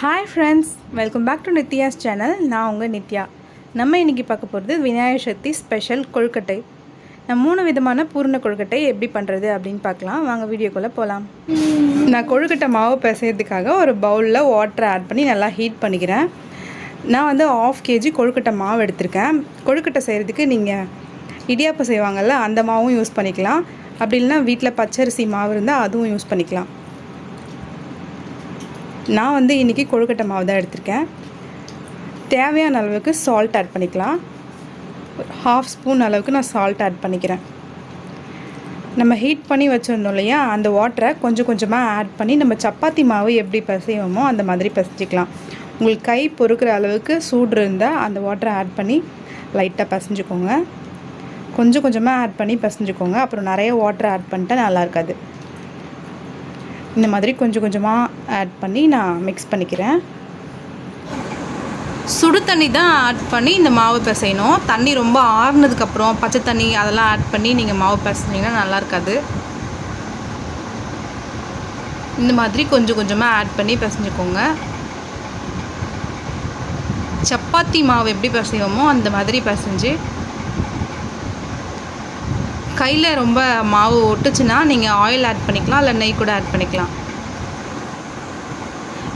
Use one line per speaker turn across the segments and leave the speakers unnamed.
Hi friends, welcome back to Nithya's channel. நான் உங்கள் நித்யா. நம்ம இன்றைக்கி பார்க்க போகிறது விநாயகர் சதுர்த்தி ஸ்பெஷல் கொழுக்கட்டை. நான் 3 விதமான பூர்ண கொழுக்கட்டை எப்படி பண்ணுறது அப்படின்னு பார்க்கலாம். வாங்க வீடியோக்குள்ளே போகலாம். நான் கொழுக்கட்டை மாவு பிசைறதுக்காக ஒரு பவுலில் வாட்டரை ஆட் பண்ணி நல்லா ஹீட் பண்ணிக்கிறேன். நான் வந்து 1/2 kg கொழுக்கட்டை மாவு எடுத்திருக்கேன். கொழுக்கட்டை செய்கிறதுக்கு நீங்கள் இடியாப்பம் செய்வாங்கள்ல, அந்த மாவும் யூஸ் பண்ணிக்கலாம். அப்படி இல்லைனா வீட்டில் பச்சரிசி மாவு இருந்தால் அதுவும் யூஸ் பண்ணிக்கலாம். நான் வந்து இன்றைக்கி கொழுக்கட்டை மாவு தான் எடுத்திருக்கேன். தேவையான அளவுக்கு சால்ட் ஆட் பண்ணிக்கலாம். 1/2 ஸ்பூன் அளவுக்கு நான் சால்ட் ஆட் பண்ணிக்கிறேன். நம்ம ஹீட் பண்ணி வச்சுருந்தோம் இல்லையா, அந்த வாட்டரை கொஞ்சம் கொஞ்சமாக ஆட் பண்ணி நம்ம சப்பாத்தி மாவு எப்படி பிசைவோமோ அந்த மாதிரி பிசைஞ்சிக்கலாம். உங்களுக்கு கை பொறுக்கிற அளவுக்கு சூடு இருந்தால் அந்த வாட்டரை ஆட் பண்ணி லைட்டாக பிசைஞ்சுக்கோங்க. கொஞ்சம் கொஞ்சமாக ஆட் பண்ணி பிசைஞ்சுக்கோங்க. அப்புறம் நிறைய வாட்டரை ஆட் பண்ணிட்டா நல்லா இருக்காது. இந்த மாதிரி கொஞ்சம் கொஞ்சமாக ஆட் பண்ணி நான் மிக்ஸ் பண்ணிக்கிறேன். சுடு தண்ணி தான் ஆட் பண்ணி இந்த மாவு பிசையணும். தண்ணி ரொம்ப ஆறுனதுக்கப்புறம் பச்சை தண்ணி அதெல்லாம் ஆட் பண்ணி நீங்கள் மாவு பிசைஞ்சிங்கன்னா நல்லா இருக்காது. இந்த மாதிரி கொஞ்சம் கொஞ்சமாக ஆட் பண்ணி பிசைஞ்சுக்கோங்க. சப்பாத்தி மாவு எப்படி பிசைவோமோ அந்த மாதிரி பிசைஞ்சு, கையில் ரொம்ப மாவு ஒட்டுச்சுன்னா நீங்கள் ஆயில் ஆட் பண்ணிக்கலாம், இல்லை நெய் கூட ஆட் பண்ணிக்கலாம்.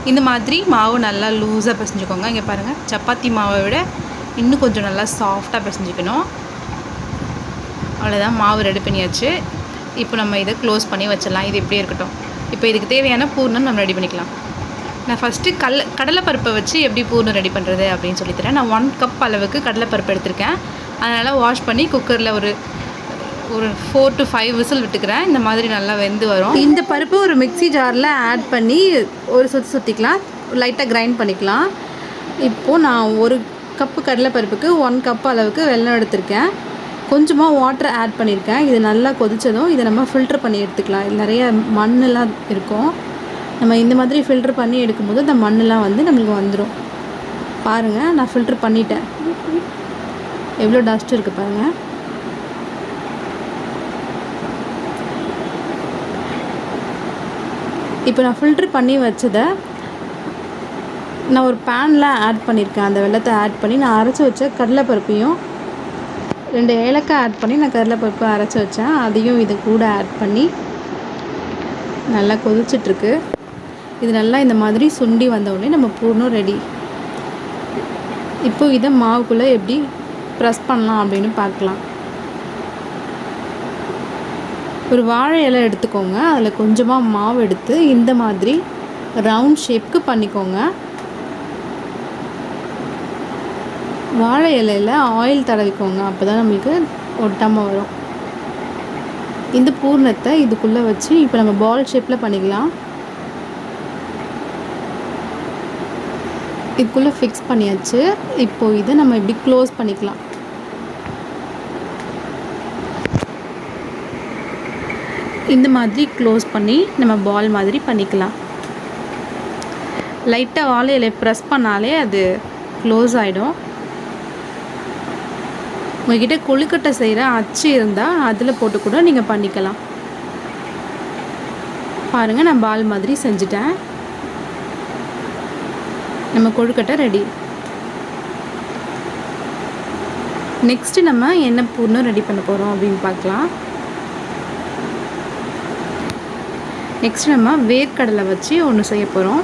இந்த மாதிரி மாவு நல்லா லூஸாக பிசைஞ்சுக்கோங்க. இங்கே பாருங்கள், சப்பாத்தி மாவை விட இன்னும் கொஞ்சம் நல்லா சாஃப்டாக பிசைஞ்சிக்கணும். அவ்வளோதான், மாவு ரெடி பண்ணியாச்சு. இப்போ நம்ம இதை க்ளோஸ் பண்ணி வச்சிடலாம். இது இப்படியே இருக்கட்டும். இப்போ இதுக்கு தேவையான பூர்ணம் நம்ம ரெடி பண்ணிக்கலாம். நான் ஃபஸ்ட்டு கடலைப்பருப்பை வச்சு எப்படி பூர்ணம் ரெடி பண்ணுறது அப்படின்னு சொல்லித்தரேன். நான் 1 கப் அளவுக்கு கடலைப்பருப்பு எடுத்திருக்கேன். அதனால் வாஷ் பண்ணி குக்கரில் ஒரு 4 to 5 விசில் விட்டுக்கிறேன். இந்த மாதிரி நல்லா வெந்து வரும். இந்த பருப்பு ஒரு மிக்ஸி ஜாரில் ஆட் பண்ணி ஒரு சுற்றிக்கலாம், லைட்டாக கிரைண்ட் பண்ணிக்கலாம். இப்போது நான் 1 கப்பு கடலைப்பருப்புக்கு 1 கப் அளவுக்கு வெல்லம் எடுத்திருக்கேன். கொஞ்சமாக வாட்டர் ஆட் பண்ணியிருக்கேன். இது நல்லா கொதித்ததும் இதை நம்ம ஃபில்டர் பண்ணி எடுத்துக்கலாம். இது நிறைய மண்ணெல்லாம் இருக்கும். நம்ம இந்த மாதிரி ஃபில்டர் பண்ணி எடுக்கும்போது இந்த மண்ணெல்லாம் வந்து நம்மளுக்கு வந்துடும். பாருங்கள், நான் ஃபில்டர் பண்ணிட்டேன். எவ்வளோ டஸ்ட் இருக்குது பாருங்கள். இப்போ நான் ஃபில்ட்ரு பண்ணி வச்சதை நான் ஒரு பேனில் ஆட் பண்ணியிருக்கேன். அந்த வெல்லத்தை ஆட் பண்ணி நான் அரைச்சி வச்ச கடலைப்பருப்பையும் 2 ஏலக்காய் ஆட் பண்ணி நான் கடலைப்பருப்பு அரைச்சி வச்சேன். அதையும் இது கூட ஆட் பண்ணி நல்லா கொதிச்சிட்ருக்கு. இது நல்லா இந்த மாதிரி சுண்டி வந்தவுடனே நம்ம பூர்ணம் ரெடி. இப்போ இதை மாவுக்குள்ளே எப்படி ப்ரெஸ் பண்ணலாம் அப்படின்னு பார்க்கலாம். ஒரு வாழை இலை எடுத்துக்கோங்க. அதில் கொஞ்சமாக மாவு எடுத்து இந்த மாதிரி ரவுண்ட் ஷேப்புக்கு பண்ணிக்கோங்க. வாழை இலையில் ஆயில் தடவிக்கோங்க. அப்போ தான் நம்மளுக்கு ஒட்டாமல் வரும். இந்த பூர்ணத்தை இதுக்குள்ளே வச்சு இப்போ நம்ம பால் ஷேப்பில் பண்ணிக்கலாம். இதுக்குள்ளே ஃபிக்ஸ் பண்ணியாச்சு. இப்போது இதை நம்ம இப்படி க்ளோஸ் பண்ணிக்கலாம். இந்த மாதிரி க்ளோஸ் பண்ணி நம்ம பால் மாதிரி பண்ணிக்கலாம். லைட்டாக வாழை இலையை ப்ரெஸ் பண்ணாலே அது க்ளோஸ் ஆகிடும். உங்கள்கிட்ட கொழுக்கட்டை செய்கிற அச்சு இருந்தால் அதில் போட்டு கூட நீங்கள் பண்ணிக்கலாம். பாருங்கள், நான் பால் மாதிரி செஞ்சுட்டேன். நம்ம கொழுக்கட்டை ரெடி. நெக்ஸ்ட்டு நம்ம என்ன பூர்ணம் ரெடி பண்ண போகிறோம் அப்படின்னு பார்க்கலாம். நெக்ஸ்ட் நம்ம வேர்க்கடலை வச்சு ஒன்று செய்ய போகிறோம்.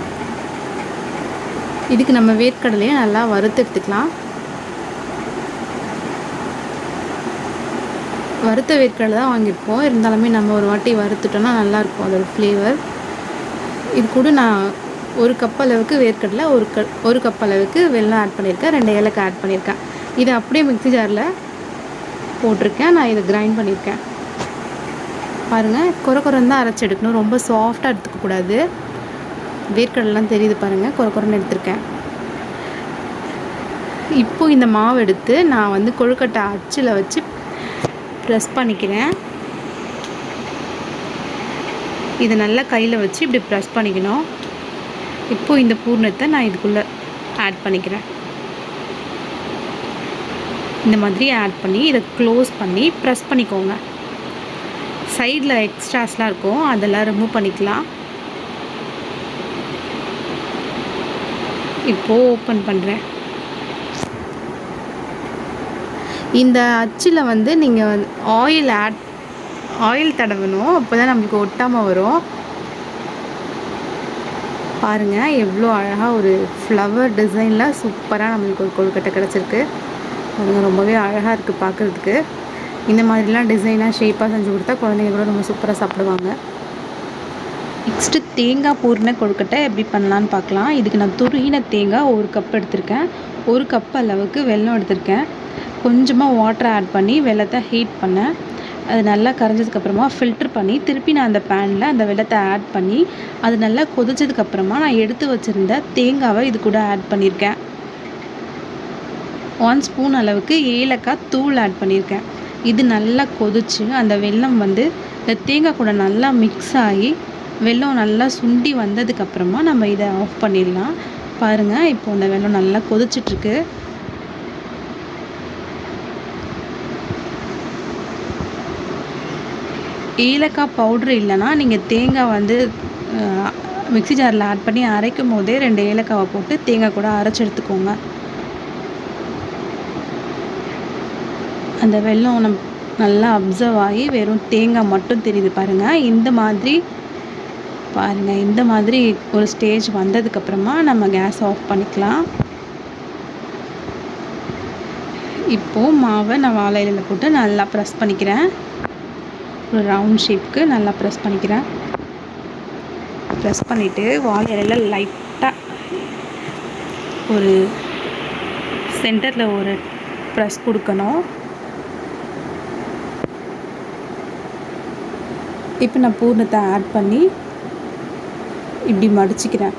இதுக்கு நம்ம வேர்க்கடலையை நல்லா வறுத்து எடுத்துக்கலாம். வறுத்த வேர்க்கடலை தான் வாங்கியிருப்போம். இருந்தாலுமே நம்ம ஒரு வாட்டி வறுத்துட்டோன்னா நல்லாயிருக்கும் அதோட ஃப்ளேவர். இது கூட நான் 1 கப் அளவுக்கு வேர்க்கடலை, 1 கப் அளவுக்கு வெல்லம் ஆட் பண்ணியிருக்கேன். 2 ஏலக்காய் ஆட் பண்ணியிருக்கேன். இதை அப்படியே மிக்ஸி ஜாரில் போட்டிருக்கேன். நான் இதை கிரைண்ட் பண்ணியிருக்கேன். பாருங்கள், குறைன்னு தான் அரைச்சி எடுக்கணும். ரொம்ப சாஃப்டாக எடுத்துக்கக்கூடாது. வேர்க்கடலாம் தெரியுது பாருங்கள், குறைன்னு எடுத்திருக்கேன். இப்போது இந்த மாவு எடுத்து நான் வந்து கொழுக்கட்டை அச்சில் வச்சு ப்ரெஸ் பண்ணிக்கிறேன். இதை நல்லா கையில் வச்சு இப்படி ப்ரெஸ் பண்ணிக்கணும். இப்போது இந்த பூர்ணத்தை நான் இதுக்குள்ளே ஆட் பண்ணிக்கிறேன். இந்த மாதிரி ஆட் பண்ணி இதை க்ளோஸ் பண்ணி ப்ரெஸ் பண்ணிக்கோங்க. சைடில் எக்ஸ்ட்ராஸ்லாம் இருக்கும், அதெல்லாம் ரிமூவ் பண்ணிக்கலாம். இப்போது ஓப்பன் பண்ணுறேன். இந்த அச்சில் வந்து நீங்கள் ஆயில் தடவணும். அப்போ தான் நம்மளுக்கு ஒட்டாமல் வரும். பாருங்கள் எவ்வளோ அழகாக ஒரு ஃப்ளவர் டிசைனில் சூப்பராக நம்மளுக்கு ஒரு கொழுக்கட்டை கிடச்சிருக்கு. அது ரொம்பவே அழகாக இருக்குது பார்க்குறதுக்கு. இந்த மாதிரிலாம் டிசைனாக ஷேப்பாக செஞ்சு கொடுத்தா குழந்தைங்க கூட ரொம்ப சூப்பராக சாப்பிடுவாங்க. நெக்ஸ்ட்டு தேங்காய் பூர்ண கொழுக்கட்டை எப்படி பண்ணலான்னு பார்க்கலாம். இதுக்கு நான் துருகின தேங்காய் 1 கப் எடுத்திருக்கேன். 1 கப் அளவுக்கு வெல்லம் எடுத்திருக்கேன். கொஞ்சமாக வாட்டர் ஆட் பண்ணி வெல்லத்தை ஹீட் பண்ணேன். அது நல்லா கரைஞ்சதுக்கப்புறமா ஃபில்ட்ரு பண்ணி திருப்பி நான் அந்த பேனில் அந்த வெல்லத்தை ஆட் பண்ணி அது நல்லா கொதிச்சதுக்கப்புறமா நான் எடுத்து வச்சுருந்த தேங்காவை இது கூட ஆட் பண்ணியிருக்கேன். 1 ஸ்பூன் அளவுக்கு ஏலக்காய் தூள் ஆட் பண்ணியிருக்கேன். இது நல்லா கொதிச்சு அந்த வெல்லம் வந்து இந்த தேங்காய் கூட நல்லா மிக்ஸ் ஆகி வெல்லம் நல்லா சுண்டி வந்ததுக்கப்புறமா நம்ம இதை ஆஃப் பண்ணிடலாம். பாருங்கள் இப்போ அந்த வெல்லம் நல்லா கொதிச்சிட்ருக்கு. ஏலக்காய் பவுட்ரு இல்லைன்னா நீங்கள் தேங்காய் வந்து மிக்ஸி ஜாரில் ஆட் பண்ணி அரைக்கும் போதே 2 ஏலக்காவை போட்டு தேங்காய் கூட அரைச்சி எடுத்துக்கோங்க. அந்த வெல்லம் நல்லா அப்சர்வ் ஆகி வெறும் தேங்காய் மட்டும் தெரியுது பாருங்கள். இந்த மாதிரி ஒரு ஸ்டேஜ் வந்ததுக்கப்புறமா நம்ம கேஸ் ஆஃப் பண்ணிக்கலாம். இப்போது மாவை நான் வாழை இலையில் போட்டு நல்லா ப்ரெஸ் பண்ணிக்கிறேன். ஒரு ரவுண்ட் ஷேப்புக்கு நல்லா ப்ரெஸ் பண்ணிக்கிறேன். ப்ரெஸ் பண்ணிவிட்டு வாழை இலையில் லைட்டாக ஒரு சென்டரில் ஒரு ப்ரெஸ் கொடுக்கணும். இப்போ நான் பூர்ணத்தை ஆட் பண்ணி இப்படி மடிச்சுக்கிறேன்.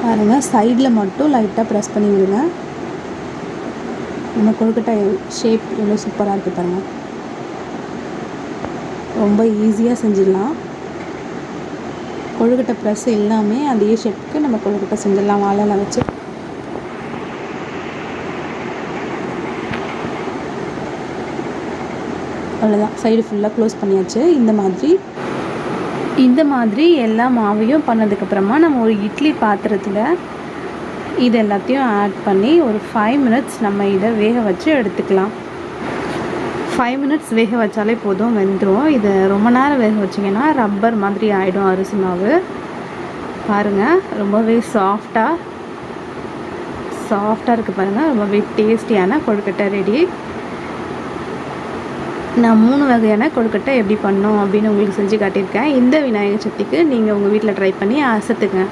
பாருங்கள் சைடில் மட்டும் லைட்டாக ப்ரெஸ் பண்ணி விடுங்க. நம்ம கொழுக்கட்டை ஷேப் எவ்வளோ சூப்பராக இருக்குது பாருங்கள். ரொம்ப ஈஸியாக செஞ்சிடலாம். கொழுக்கட்டை ப்ரெஸ் எல்லாமே அதே ஷேப்புக்கு நம்ம கொழுக்கட்டை செஞ்சிடலாம் வாழையில வச்சு. அவ்வளோதான், சைடு ஃபுல்லாக க்ளோஸ் பண்ணியாச்சு. இந்த மாதிரி எல்லா மாவையும் பண்ணதுக்கப்புறமா நம்ம ஒரு இட்லி பாத்திரத்தில் இது எல்லாத்தையும் ஆட் பண்ணி ஒரு 5 மினிட்ஸ் நம்ம இதை வேக வச்சு எடுத்துக்கலாம். 5 மினிட்ஸ் வேக வச்சாலே போதும், வெந்துடும். இதை ரொம்ப நேரம் வேக வச்சிங்கன்னா ரப்பர் மாதிரி ஆகிடும் அரிசி மாவு. பாருங்கள் ரொம்பவே சாஃப்டாக இருக்குது பாருங்கள். ரொம்பவே டேஸ்டியான கொழுக்கட்டை ரெடி. நான் 3 வகையான கொழுக்கட்டை எப்படி பண்ணோம் அப்படின்னு உங்களுக்கு செஞ்சு காட்டியிருக்கேன். இந்த விநாயகர் சதுர்த்திக்கு நீங்கள் உங்கள் வீட்டில் ட்ரை பண்ணி அசத்துங்க.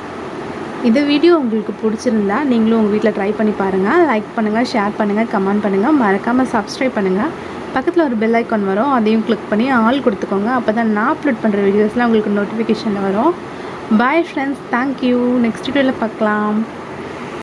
இந்த வீடியோ உங்களுக்கு பிடிச்சிருந்தா நீங்களும் உங்கள் வீட்டில் ட்ரை பண்ணி பாருங்கள். லைக் பண்ணுங்கள், ஷேர் பண்ணுங்கள், கமெண்ட் பண்ணுங்கள், மறக்காமல் சப்ஸ்கிரைப் பண்ணுங்கள். பக்கத்தில் ஒரு பெல் ஐக்கான் வரும், அதையும் கிளிக் பண்ணி ஆல் கொடுத்துக்கோங்க. அப்போ தான் நான் அப்லோட் பண்ணுற வீடியோஸ்லாம் உங்களுக்கு நோட்டிஃபிகேஷன் வரும். Bye friends, thank you. நெக்ஸ்ட் வீடியோவில் பார்க்கலாம்.